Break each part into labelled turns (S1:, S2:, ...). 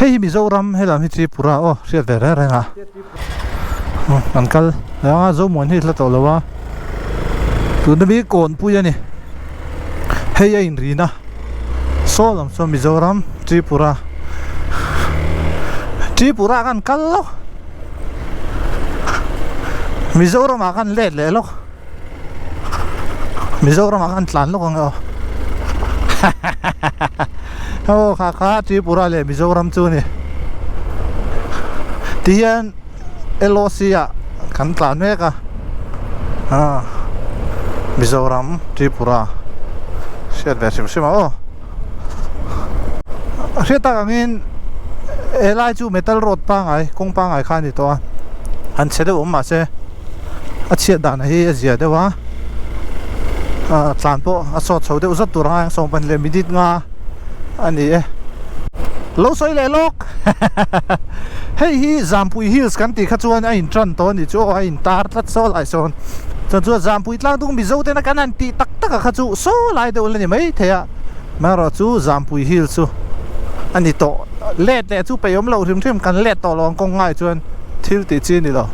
S1: hei Mizoram helam hi Tripura oh riat ve re nga ankal ya zo mon hi la to lawa tu na bi kon pu ya ni hei in rina solam so Mizoram Tripura kan kallo Mizoram akan let le lo Mizoram akan tlan lo ang oh kaka Tripura le Mizoram chu ni tian elosia kan tlan me ka Mizoram Tripura siat ve sim oh siat ta ngin elai chu metal road pa ngai kong pa ngai khan ni to an che de ma se a chiat dan hi a zia de wa tlan po a so chho de usat tur hang song pan le midit nga ani lo soi le lok hei hi Zampui Hills kan ti kha chuan a in tran to ni chu a in tar tlat so lai son chu Zampui tlang dung mi zo te na kan an ti tak tak kha chu so lai de ul ni mai thea ma ro chu Zampui Hills chu ani to let le chu pe yom lo thim kan let to long kong ngai chuan thil ti chi ni lo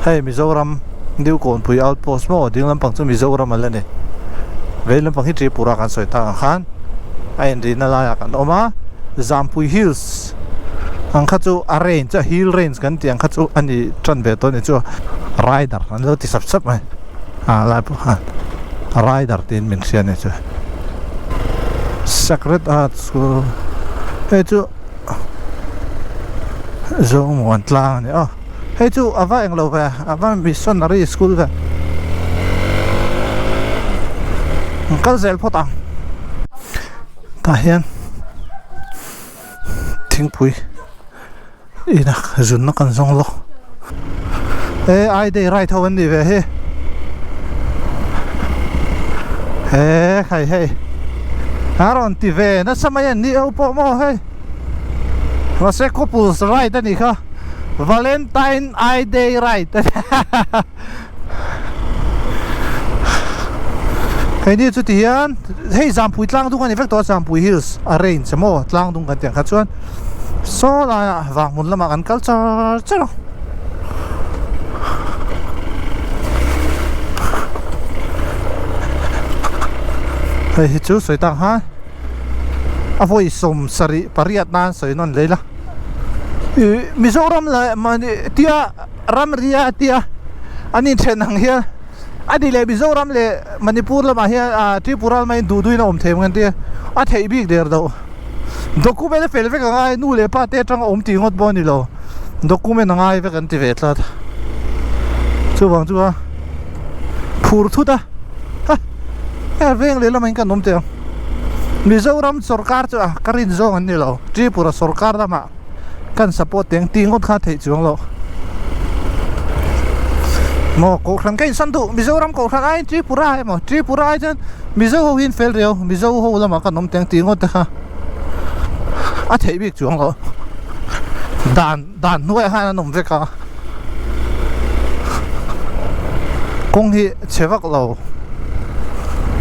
S1: hei Mizoram diu kon pui outpost mo ding lam pang chu Mizoram ala ne ve lam pang hi Tripura kan soi ta khan ai rin na la kan oma Zampui Hills ang kha chu arrange cha hill range kan tiang kha chu ani tran ve to ni chu rider an lo ti sap mai la pu ha rider tin min sian ni chu Sacred Heart School hei chu zo mon tlang ni hei chu ava eng lo ve ava missionary school ve kal zel photang ta hian thingpui ina zun na kan zong lo ai dei right ho an ni ve he hei aron ti ve na samayan ni au po mo hei wase couples right ani kha Valentine I Day right hei ni chu ti hian hei Zampui tlang dung ani vek to Zampui Hills arrange mo tlang dung kan tiang kha chuan so la wang mun lama kan culture chalo hei hi chu soi tang ha a voi som sari pariat nan soi non leila Mizoram la mani tia ramria tia ani thenang hian adi le Mizoram le Manipur la ma hian Tripura mai du na om them ngan tia a thei bik der do document fel ve ngai nu le pa te tang om ti ngot bon ni lo document ngai ve kan ti ve tlat chu wang chu a phur thu ta ha veng le la mai kan om te Mizoram sarkar chu karin zo an ni lo Tripura sarkar da ma kan support teng ti ngot kha thei chuang lo mo ko khan kai san du Mizoram ko khan ai Tripura ai mo Tripura ai jan Mizo ho hin fel reo Mizo ho la ma kan om teng ti ngot ta a thei bik chuang lo dan nuai ha nom ve ka kong hi chewak lo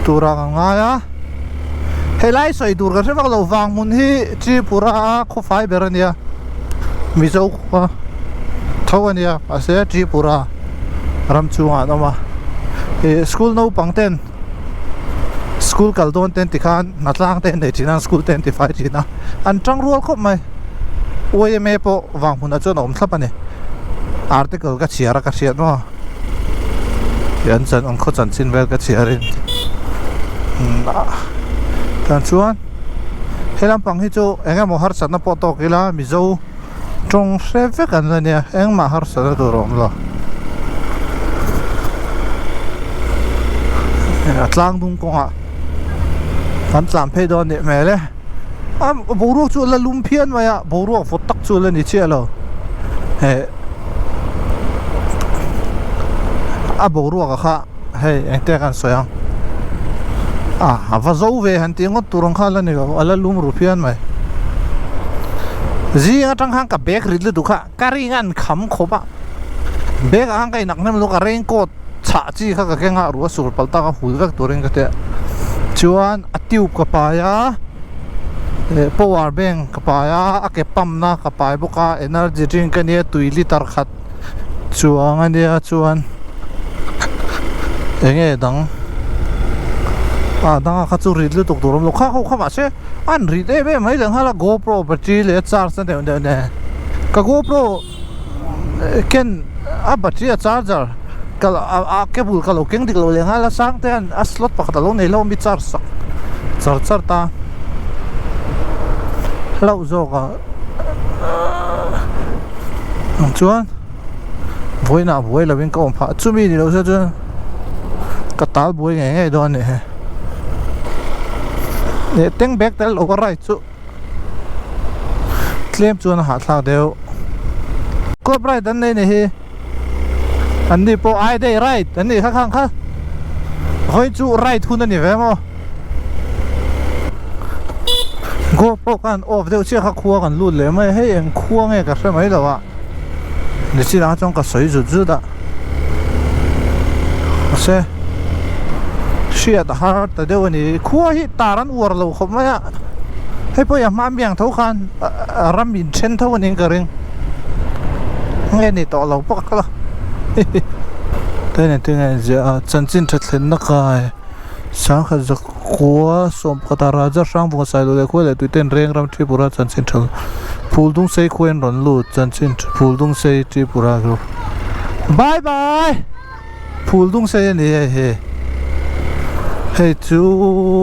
S1: tura nga ya helai soi dur ka chewak lo wang mun hi Tripura kho fai berania Mizo kho thawania ase Tripura ram chuanga noma school no pangten school kaldon ten tikhan natlang ten nei chinan school 25 china an tang rual khop mai OMA po wang mun achon om thlap ani article ka chiara ka chiat no yan chan ang kho chan chin vel ka chiarin tan chuan helam pang hi chu enga mo har sana po to kila Mizo trong seve kan la nia eng ma har sana do rom lo atlang dung ko ha kan tlam phe don ni mele boru chu la lumpian ma ya boru fo tak chu la ni che lo he boru ka kha he ente kan soyang va zo ve han ti ngot turang kha la ni ala lum rupian mai zi atang hang ka bek rid lu kha karingan kham khoba bek ang kai nak nam lu ka raincoat cha chi kha ka kenga ru sur palta ka hul vek turing ka te chuan atiu ka pa ya power bank kapaya ake pam na kapai boka energy drink ania 2 liter khat chuang ania chuan enge dang dang kha chu rid lu tuk turum lo kha kha ma se an rid e be mai lang hala GoPro battery le charge na de ka GoPro ken a battery charger kal a cable kalo keng dik lo le hala sang te an a slot pakhat lo nei lo mi charge char ta lau zo ka chuan voina voi lovin ka om pha chumi ni lo se chu ka tal boi nge don ne teng back tel lo ka right chu claim chuan ha thla deu ko right an nei ne hi an ni po ai dei right an ni kha khang kha hoi chu right hun ani ve mo GoPro kan off deu che kha khuwa kan lut le mai hei eng khuwa nge ka hre mai lawa ni chi la chong ka soi zu zu da ase shia da har ta deu ni khuwa hi taran ur lo khom ma ya hei po ya ma miang tho khan ram in chen tho ni ka ring nge ni to lo pak la te ne ja chan chin that thlen na kai sang kha za khua som khata raja sang bu sai lo le ko le tu ten reng ram Tripura chan chin thal phul dung sei khoen ron lu chan chin phul dung sei Tripura group bye bye phul dung sei ni he hey chu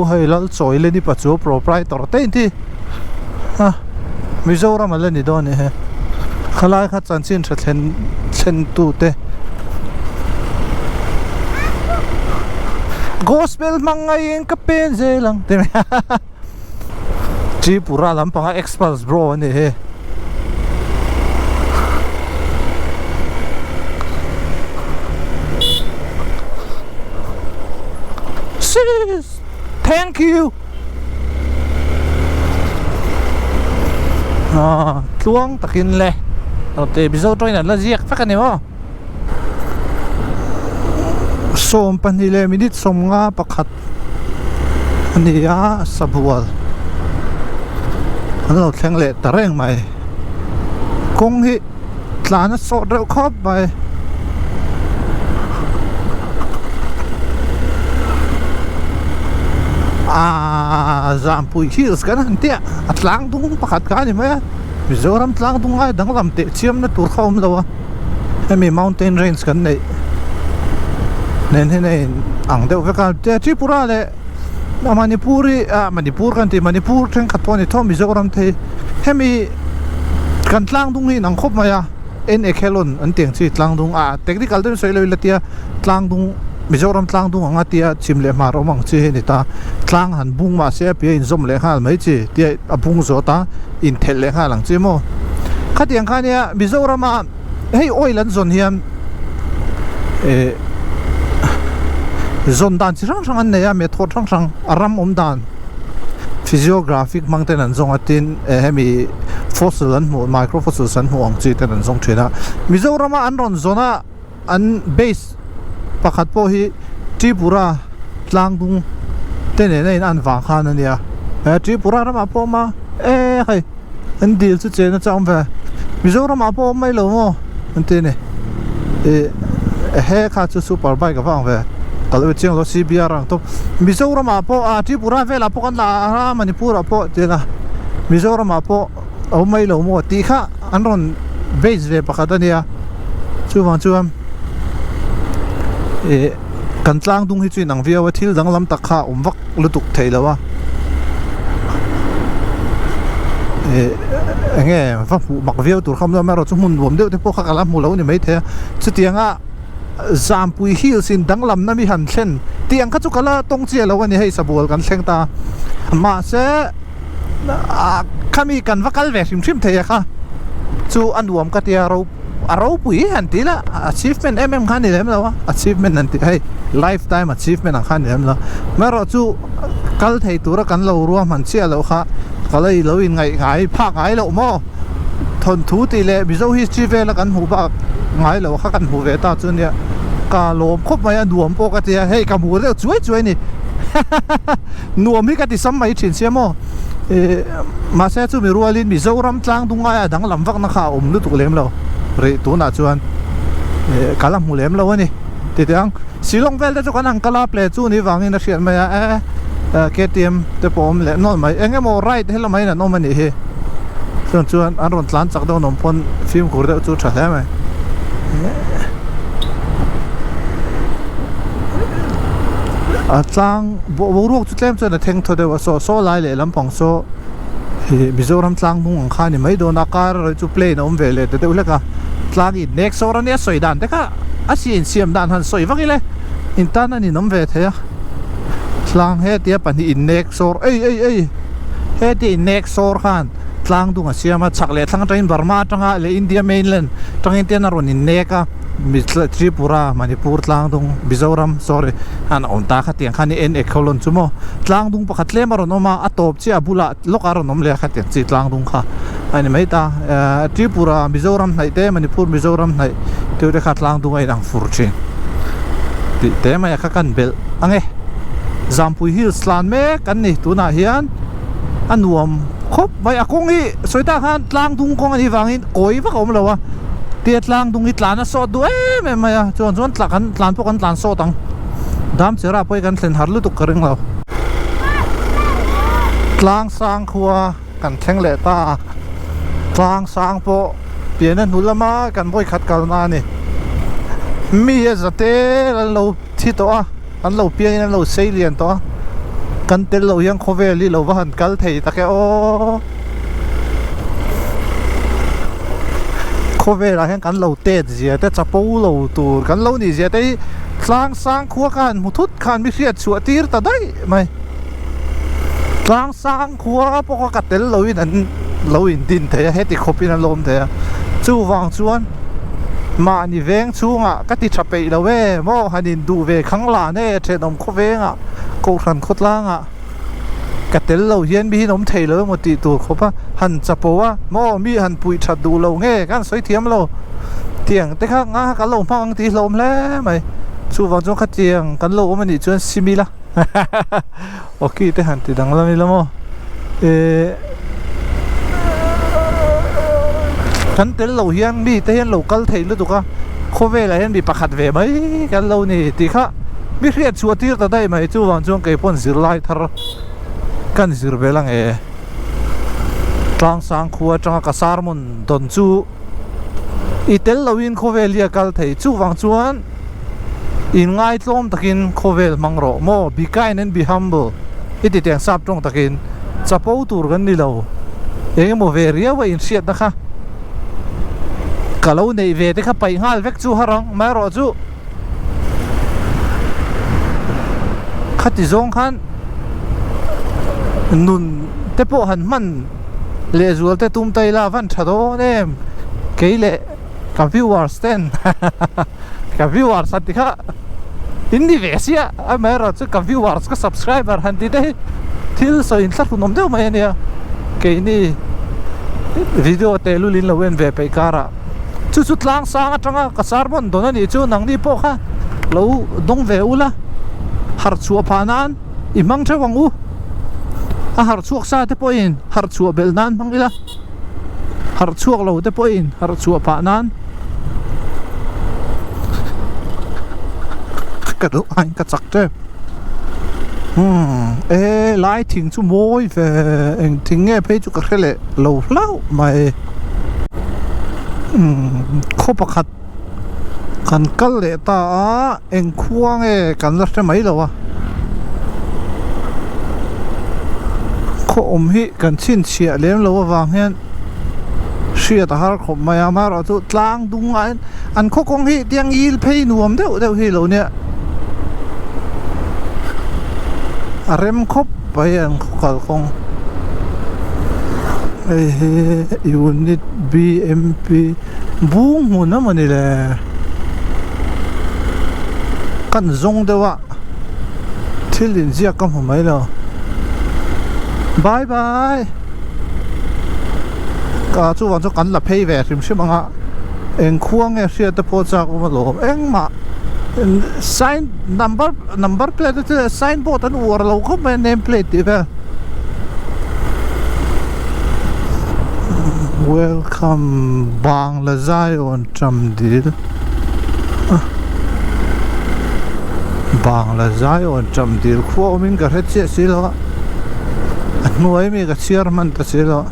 S1: hey lal choi le ni pa chu proprietor te ti ha Mizoram le ni don he khalai kha chan chin tha thlen tu te gospel mangayin ka penze lang teme Tripura lampanga expulse bro ni he sis thank you tuang takin le te bizo toy na la ziak pa kanimo som panile minute som nga pakhat ania sabual ano thleng le tareng mai kong hi tlana so deu khop mai zampui hills kan antia atlang dung pakhat ka ni mai Mizoram tlang dung ai dang lam te chiam na tur khom lawa emi mountain range kan nei nen hene ang deuh veka te Tripura le Manipur kan ti Manipur theng khat poni thom Mizoram the hemi kan tlang dung hi nang khop maya en ekhelon an teng chi tlang dung technical dem soi le tia tlang dung Mizoram tlang dung anga tia chimle mar omang chi ni ta tlang han bung ma se pe in zom le hal mai chi tia abung zo ta in thel le halang chi mo khatiang khania Mizoram a hei oilan zon hiam zon dan chi rang rang an ne ya method rang rang aram dan physiographic mangten an zong atin hemi fossil an mo microfossil san ho ang chi ten an zong thina Mizoram an ron zona an base pakhat po hi Tripura tlang dung tene nei an wang khan ania Tripura rama po ma hai an deal chu che na chang ve Mizoram a po mai lo mo an tene he kha chu super bike ka wang ve kalau chiang lo CBR rang to Mizoram a po Tripura ve la po kan la Manipur a po te na Mizoram a po au mai lo mo ti kha an ron base ve pakhat ania chu wang chuam kan tlang dung hi chui nang viawa thil dang lam takha umwak lutuk theilawa enge va mak viaw tur kham ma ro chu mun bom deuh te po kha kala mu lo ni mai the chutianga zampui hills in danglam na mi han thlen tiang kha chu kala tong che lo ani hei sabul kan thleng ta ma se khami kan vakal ve hrim hrim theya kha chu anuam ka tia ro aro pui antila achievement khan ni lem lawa achievement anti hei lifetime achievement ang khan lem la maro chu kal thei tura kan lo ruwa man chia lo kha kalai lo in ngai phak ngai lo mo thon thu ti le bizo history ve la kan hu ba ngai lo kha kan hu ve ta chu nia ka lom khop mai nuam po ka tia hei ka mu le chuai chuai ni nuam hi ka ti sam mai thin sia mo มาเสียจู่มีรัวลินมีเจ้ารำตลางตรงไงดังลำวักนักข่าวมลุตุกเลี้ยมเราเรื่องตัวน่าชวนกาลหูเลี้ยมเราวะนี่ติดยังสิลงเวลแต่จุกันอังกาลาเปลจู่นี่วางเงินเสียไหมเคทีเอ็มแต่ผมเล่นนอนไหมเอ็งก็มอไรท์ให้เราไหมน่ะนอนมันนี่เฮชวนอันรุ่นหลานจากดอนนพลฟิล์มกูเดือดจู่ใช่ไหมจังบัวรูกจุดเล่มจนเทงทอเดว่าโซ่ไล่เลยลำพองโซ่มิโซรัมจังมุงข้านี่ไม่โดนอาการเลยจุดเพลย์น้องเวเลยแต่เดี๋ยวเล็กอะจังอีเน็กโซรันเนี่ยสวยดันแต่ก็อาชีพเสียมดันหันสวยฟังอีเลยอินตานั่นนี่น้องเวเทียจังเฮตีปันที่อินเน็กโซเอ้ยเฮตีอินเน็กโซขันจังดูงเสียมาชักเลยจังจังบาร์มาจังอะเลยอินเดียเมนแลนด์จังอินเดียนารุนอินเน็กอะมิสทริปุระมันนี่พูดลางตรงบิโซรัม sorry อันอุ่นตาขัดเตียงขันนี่เอ็นเอกเขาล้นจุโมลางตรงปะขัดเลี้ยมารอนอมาอัตโตบเชียบุละลูกอารอนอมเลี้ยขัดเตียงจีลางตรงค่ะอันนี้ไม่ตาทริปุระบิโซรัมไหนเต้มันนี่พูดบิโซรัมไหนเดี๋ยวได้ขัดลางตรงไอ้ดังฟูร์ชินเต้มันอยากกันเบลอังเอจามพุยฮิลส์ลานเมกันนี่ตัวน่าเฮียนอันรวมครบใบอากงอีสวยตาขันลางตรงกงอันนี้ฟังอินโกยพวกเขาไม่รู้ว่าเตียดลางตรงนี้หลานสอดด้วยไม่จวนหลานพวกกันหลานสอดตังดามเสียราไปกันเส้นหาลุตุกกระเริงเราลางสร้างครัวกันแข่งเละตาลางสร้างโปเปลี่ยนหุ่นละมากันบ่อยขัดกันนานี่มีจะเตะเราที่ตัวอันเราเปลี่ยนเราเสียเรียนตัวกันเตะเรายังโคเวลีเราว่าหันกันเทยตะแกโอโคเวลาเห็นกันเราเตะเสียแต่จะปูเราตัวกันเรานี่เสียแต่สร้างขัวกันมุทุดกันไม่เสียชัวตีร์แต่ได้ไหมสร้างขัวพวกกัดเตลเราอินดินเถอะเฮติคบอินลมเถอะจู่วางชวนมานี่เวงชูงอ่ะก็ติดชับไปแล้วเว้โม่ฮันดินดูเวข้างหลังเนี่ยเทนมโคเวงอ่ะกูทันโคตรล่างอ่ะกัดเตลเราเย็นบีนมเทเลยหมดตีตัวเขาปะหันจะปัวโม่มีหันปุยชัดดูเราเงี้ยกันสวยเทียมเราเตียงแต่ข้างอ่ะกันเราพังตีลมแล้วไหมชูวางจงขัดเตียงกันเรามันนี่จนซิมิละโอเคแต่หันตีดังแล้วมีแล้วโม่กันเตลเราเฮียนบีแต่เฮียนเรากัลเทยลุตุกะโคเวลเฮียนบีประคัดเวไหมกันเรานี่ตีข้าไม่เรียดชัวตีร์แต่ได้ไหมชูวางจงเก็บปนสิร์ไลทาร์กันสิร์เบลังกลางสังขัวจังกษามุนดอนจูอีเตลเราวินโคเวเลียกัลเทยชูวางจวนอินง่ายล้มตะกินโคเวลมังโรโมบีกายนั้นบีฮัมเบิลอีติเตียงซับตรงตะกินจะปูตูร์กันนี่เราเองโมเวเรียว่าอินเชียดนะคะkalau nei ve te kha pai ngal vek chu harang mai ro chu khati zong khan nun te po han man le zual te tum tai la van thado nem keile ka viewers ten ka viewers ati kha indi ve sia a mai ro chu ka viewers ka subscriber han ti te thil so in tla nom deu mai ania ke ni video te lu lin lo wen ve pai kara chu tlang sang atanga kasar mon don ani chu nang ni po kha lo dong ve ula har chu phanan imang thawang u a har chuak sa te poin har chu bel nan mangila har chuak lo te poin har chu phanan ka do an ka chak te lai thing chu moi ve eng thing nge pe chu ka khele lo hlau maiข้อประคัดกันกัลเลตาเอ็งควงกันรัฐไหมเหรอวะข้ออมหิกันชินเชียเลี้ยงเราวางเงี้ยเชียตาฮาร์ขบมายามาเราตุตลางดุงอันข้อกงหิเตียงยีลเพย์นวมเด้อหิเราเนี่ยเริ่มคบไปอันข้อกงยูนิต BMP บุ้งหัวน้ำมันนี่แหละกันซงเดวะที่ลินเซียกันผมไม่แล้วบายบายก็จู่วันจะกันละเพย์แวร์ริมชิมังอ่ะเอ็งควงเสียแต่พอจากอุมาโลเอ็งมา sign number plate ที่ sign board อันวัวเราก็ไม่ name plate ดิเปล่า welcome Bangladesh Chamdil Bangladesh Chamdil khu mình cả hết chia xí lo nuôi mình cả chairman ta xí lo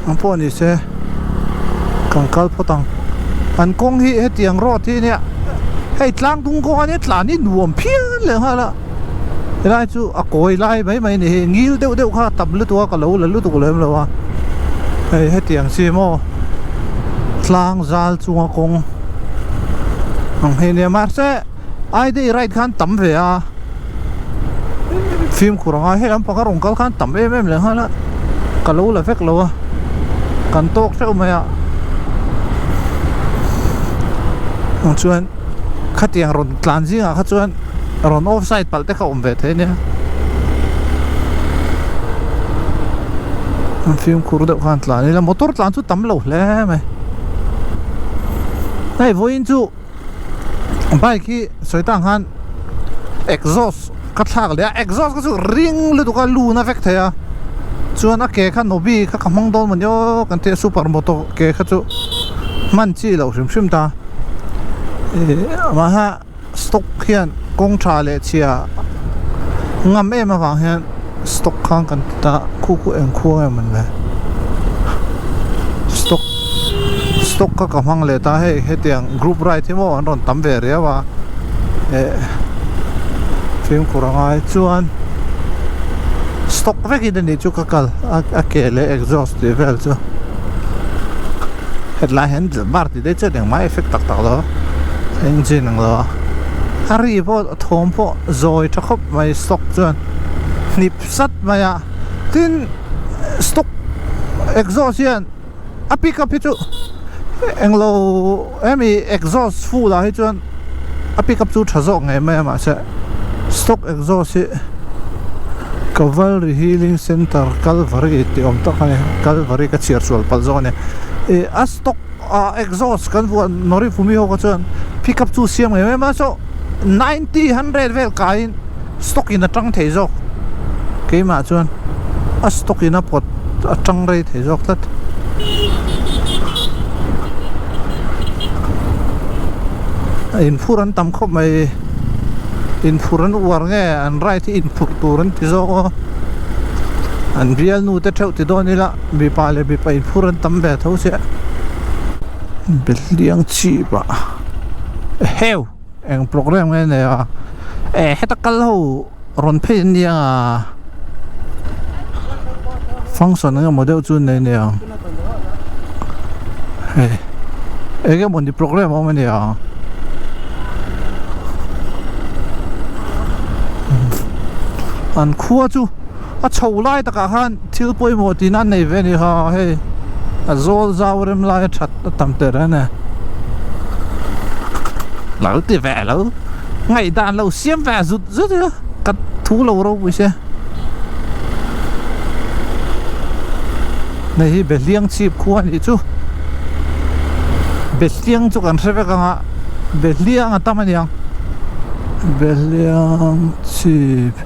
S1: anh po ni se kang kal potang an kong hi he tiang ro thi ne hei tlang tung ko ne tla ni nuam phian le hala lai chu a koi lai mai ni ngil deu kha tab lu to ka lo lu tu lem lo wa hei he tiang si mo tlang zal chu a kong ang he ne mar se ai dei right khan tam ve a phim kuranga he lam pa ka rong kal khan tam em le hala ka lo la vek lo kan tok se umaya chuan khatiang ron tlanjing a kha chuan ron offside palte kha umve the ne film kur de khan tlan la motor tlan chu tam lo hle mai nei voin chu bike hi soitang han exhaust ka thak le exhaust ka chu ring lu tu ka lu na vek the a chuan a ke kha nobi kha kamang don man yo kan te supermoto ke kha chu man chi lo shim ta ma ha stock hian kong tha le chia ngam em ma wang hian stock khang kan ta khu eng khu em man le stock ka kamang le ta he tiang group right mo an ron tam ve re wa film kuranga chuan stock vek in ni chu ka kal a ke le exhaust level chu headline handle bar ti de che deng mai effect tak tak lo engine ang lo hari po thom po zoi tha khop mai stock chuan nip sat maya tin stock exhaust yan a pick up chu englo emi exhaust full la hi chuan a pick up chu thazok ngai mai ma se stock exhaust Cavalry Healing Center Calvary ti om ta kha Calvary ka chiar sual pal zone a stock exhaust kan bu nori fumi ho ka chuan pick up chu siam ngai ma so 90-100 vel kain stock in a tang thei jok ke ma chuan a stock in a pot a tang rei thei jok tat in furan tam khop mai in furan war nge an right in fur turan ti zo an bial nu te thau ti don ila bi pa le bi pa in furan tam be thau se beliang chi ba heu eng program nge ne a heta kal ho ron phe ni a function nge model chu ne ne a ege mon di program o ne a an khua chu a chho lai ta ka han thil poi mo tin an nei ve ni ha he a zol zawrem lai that tam te ra ne lau ti ve lo ngai dan lo siam ve zut zut ka thu lo ro bu se nei hi beliang chip khua ni chu beliang chu kan se ve ka beliang atamaniang beliang chip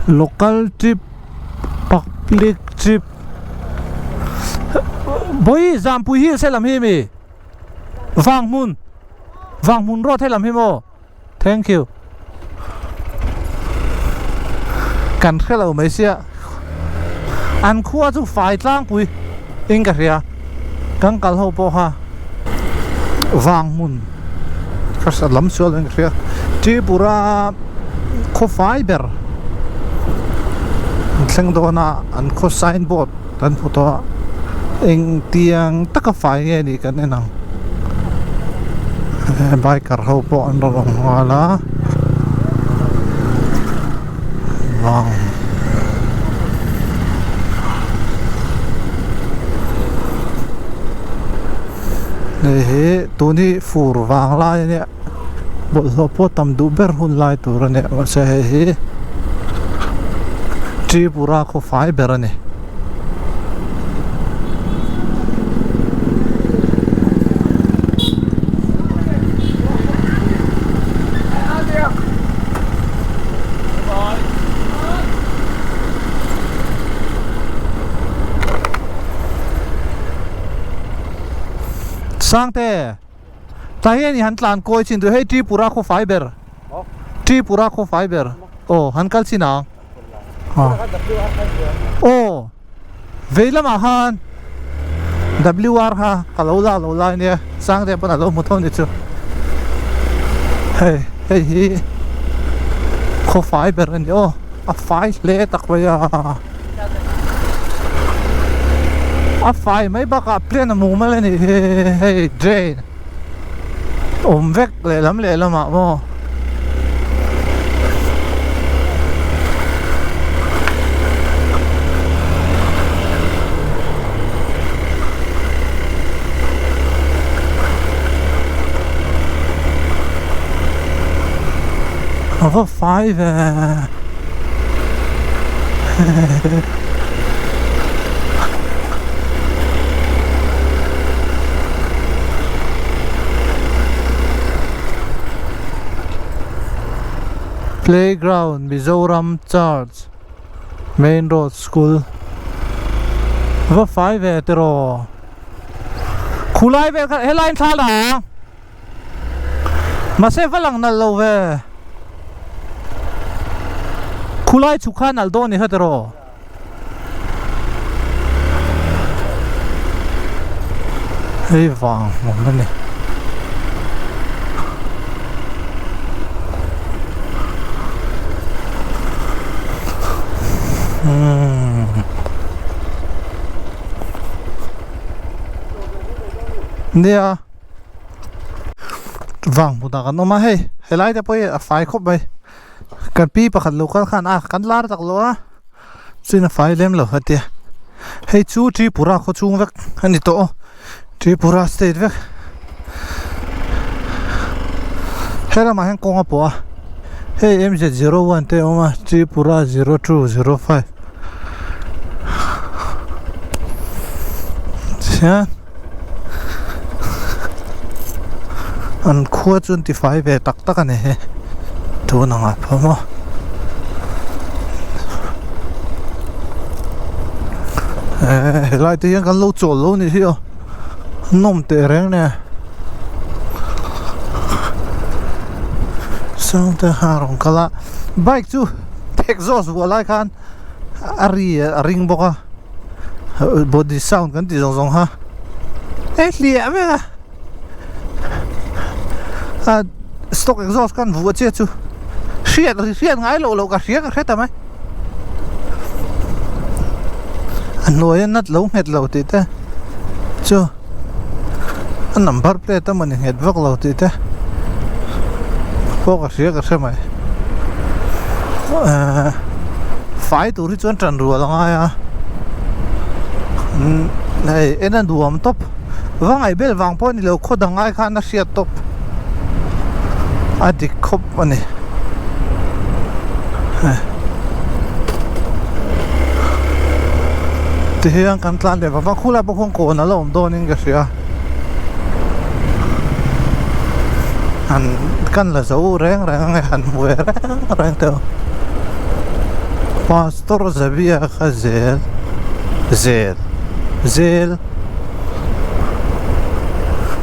S1: local trip public trip boy zampu hi selam hi mi wangmun ro thelam hi mo thank you kan khelo mai sia an khua chu fai tlang pui ing ka ria kang kal ho po ha wangmun khasa lam chol ing ria Tripura ko fiber thleng dona an ko signboard tan photo eng tiang taka fai nge ni kan enang biker ho po an rong wala wang he tuni fur wang lai ne bộ số po tam du ber hun lai tu ra ne ma se he Tripura ko fiber ne sang te ta hian han tlan koi chin tu hei tripura kho fiber tripura kho fiber oh han kal china oh veilama han WR ha kalola lola ni sang te pana lo muthon ni chu hey kho fiber ni oh a fai le tak wa ya a fai mai ba ka plan mu ma le ni hey drain vek le lama mo Over 5 Playground Mizoram Church Main Road School Over 5 tero Khulai ve headline thal da ma se valang nal lo ve Khulai chukhan aldo ni hatero hey vang mo ne Nia vang buta kan oma hey helai te poi a fai khop bai kan pi pakhat local khan a kan lar tak lo a sin a fai lem lo hatia hey chu tripura kho chung vek ani to tripura state vek hera ma hen konga po a hey MZ01 te oma tripura 0205 sia an khua 25 ve tak tak ane he tu na nga phamo lai te yang kan lo chol lo ni hi nom te reng ne sang te harong kala bike chu exhaust wala kan ari ring boka body sound kan ti zong zong ha lia me stock exhaust kan vu che chu riết ngay lộ cả riết hết tầm ấy anh nuôi nát lâu hết lâu thì thế chưa anh nằm bắt plei tầm mình hết vác lâu thì thế có cả riết cả xem mày phải tụi đi chuyên trần rùa là ngay à này em đang đùa top vang ai bel vang po ni lo kho dang ai khan na riết top adi khop ani thì hiện căn plan để vào khu lại bốc không cổ nó lồng đôi nên cái gì à hẳn căn là dấu reng reng hẳn mùi reng theo pastor Zabia Khazel zel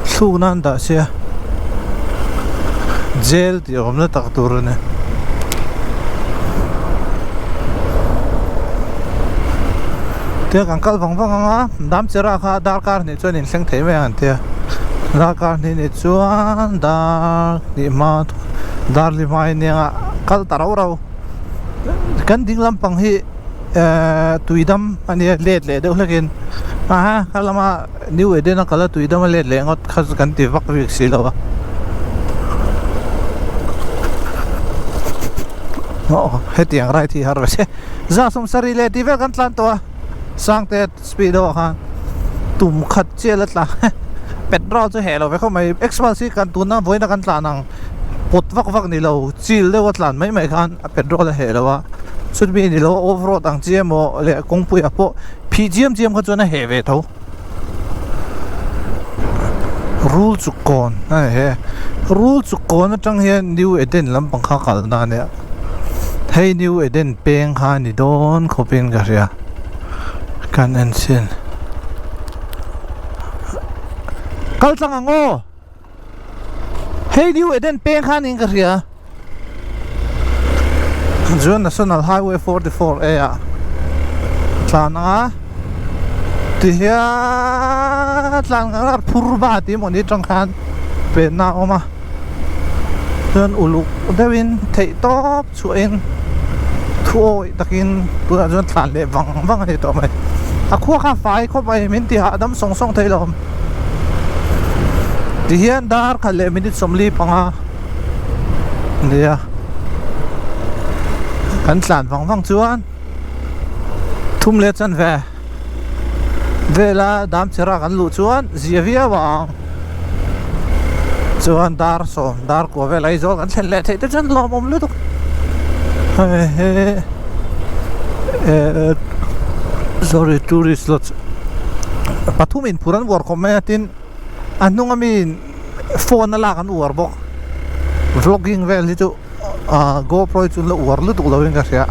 S1: su nan đã xe zel thì hôm nay tắc tur này thế càng cắt vòng vòng á đám chơi ra khá đa car này cho nên sinh thế mấy anh thế đa car này cho đa đi mà đa đi mai nè cắt taro rau kan ding lam pang hi tuidam ani let đâu lakin ha kalama new eden kala tuidam let ngot khas kan ti vak vi silawa hetiang rai thi har se za som sari le ti ve kan tlan to sang te speedo khan tum khat chelat la petrol chu helo ve khomai expansi kan tuna voina kan tlanang pot vak ni lo chil le watlan mai khan petrol helo should be ni lo overroad ang gmo le kongpui apo pgm kho chona heve tho rule chu kon he rule chu kon atang he new eden lam pangkha kal na ne hey new eden peng kha ni don khopin ga ria kan an sin kal tlang ango hey diu eden peng khan in ka ria National Highway 44A à tlan nga tia tlan nga purba ti mo ni trong khan pe na oma dan uluk dewin thei top chuin thuoi takin tura jon tlan le wang ni to mai a khuwa kha fai kho bai min ti ha dam song song thei lom ti hian dar khale minute somli panga nia kan tlan wang chuan thum le chan ve vela dam chera kan lu chuan zia wang chuan dar som dar ko ve lai zo kan thlen le thei te chan lom om lu tuk sorry tourist lot pathumin puran war ko me tin anung amin phone la kan war bok vlogging vel hi chu GoPro chu lo war lu tuk lo in ka sia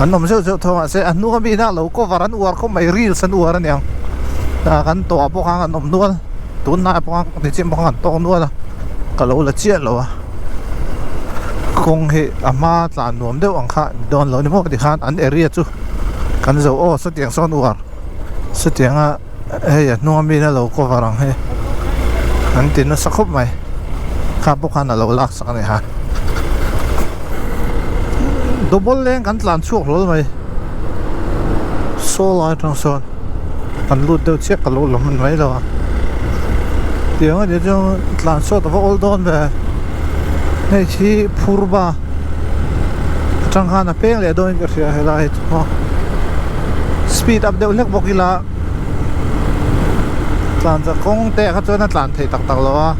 S1: anom se thoma se anung amin na lo ko varan war ko mai reels an war an yang ta kan to po khang anom nual tun na po khang ni chim po khang to nual ka lo la chia lo a kong he ama tlan nuam deuh ang kha don lo ni mo ti khan an area chu kan zo o sa tiang son war sa tiang a he nu ami na lo ko varang he an tin na sakhop mai kha po khan lo lak sak ni ha double lane kan tlan chuak lo mai so lai tang son kan lut deuh che ka lo lom mai lo tiang a de jo tlan so ta all don be nei chi purba chang khan a peng le do in ka sia helai ho speed up deuh lek bokila tlan za kong te kha chona tlan thei tak tak lo a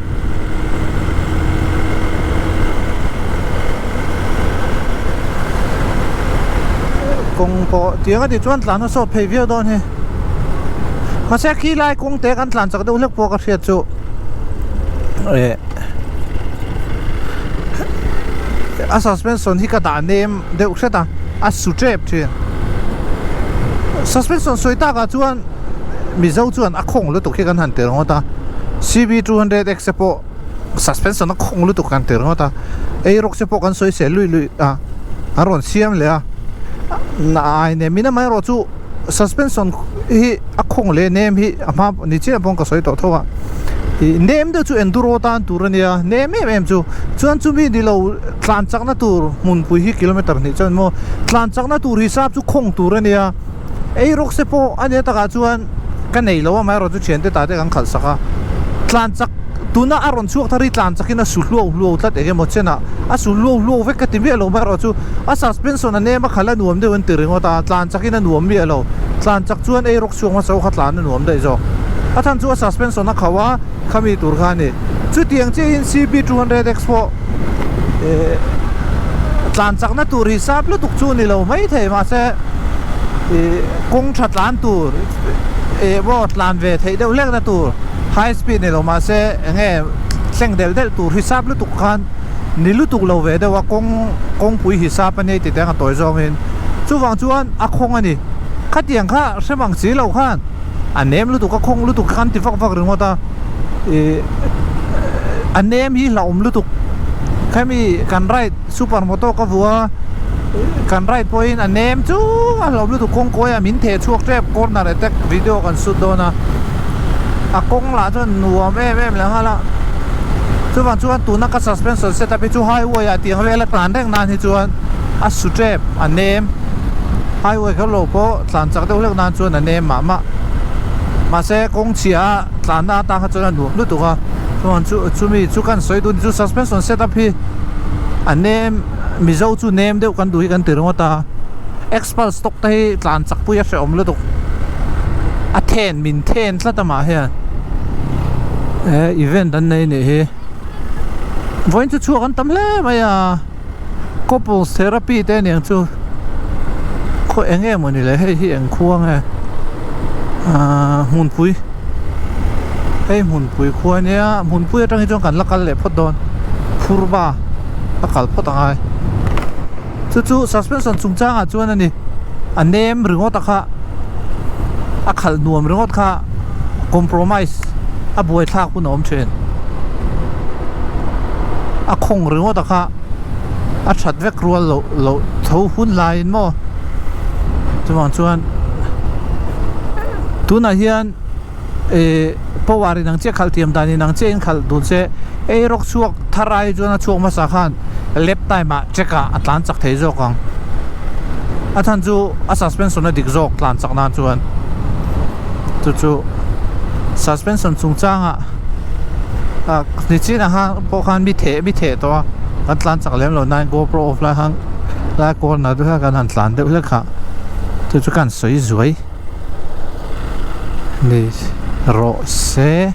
S1: kong po tiang a ti chuan tlan a so phei via don he ma se khi lai kong te kan tlan chak deuh lek po ka sia chu a suspension hi ka da name deuh hret a a su trep thin suspension soita ka chuan mi zo chuan a khong lu tuk hi kan han ter ngota CB200X po suspension a khong lu tuk kan ter ngota ei rok se po kan soi se lui a aron siam le a na ai ne mina mai ro chu suspension hi a khong le name hi ama ni che pong ka soi to thowa name de chu enduro tan turania name em chu chuan chu mi dilo tlan chakna tur mun pui hi kilometer ni chuan mo tlan chakna tur hisab chu khong turania ei rok se po ane ta ka chuan ka nei lo mai ro chu chen te ta te kan khal saka tlan chak tuna aron chuak thari tlan chakina su hlo tlat ege mo chena a su hlo ve ka ti me lo mai ro chu a suspension ane ma khala nuam de wan tiringo ta tlan chakina nuam mi lo tlan chak chuan ei rok chuang ma so kha tlan nuam dei zo a than chu a suspension na khawa khami tur khani chu tiang che in CB200X po tlan chakna tur hisab lu tuk chu ni lo mai thei ma se kong that lan tur bo tlan ve thei deuh lek na tur high speed ni lo ma se nge seng del tur hisab lu tuk khan ni lu tuk lo ve de wa kong pui hisab ani ti tang toy zong in chu wang chuan a khong ani kha tiang kha semang chi lo khan an nem lu tuk ka khong lu tuk khan ti fak ring ta an nem hi la lu tuk khami kan ride supermoto ka vua kan ride point an nem chu a lo lu tuk kong ko ya min the chuak trep corner attack video kan shoot dona a kong la chuan nuam em la hala chu wang chuan tu na ka suspension setup chu highway a tiang vela tlan reng nan hi chuan a su trep an nem highway ka lo po tlan chak deuh lek nan chuan an nem ma se kong chia tlan na ta kha chuan nu lu tuk a chu mi chu kan soi du chu suspension setup hi an nem mi zo chu nem deuh kan du hi kan tirngo ta expal stock ta hi tlan chak pu ya se om lu tuk a then min then tla ta ma he event an nei ne he voin chu kan tam hle mai a couples therapy te niang chu kho enge mo ni le he hi eng khuang he mun pui hei mun pui khuwa nia mun pui atang hi chong kan lakal le phot don phurba akal phot angai chu suspension chungchang a chuan ani a nem ringot kha a khal nuam ringot kha compromise a buai thak pu nom chen a khong ringo ta kha a that vek rual lo tho hun lain mo chuan chuan tuna hian powari nang che khal tiam dani nang che in khal dun che rok chuak tharai chuan a chuak ma sa khan lep time ma cheka atlan chak thei zo kang a than chu a suspension a dik zok tlan chak nan chuan chu suspension chung changa ni china ha po khan mi the to kan tlan chak lem lo nine GoPro off la hang la ko na du ha kan han tlan de le kha chu kan soi zuai ni ro se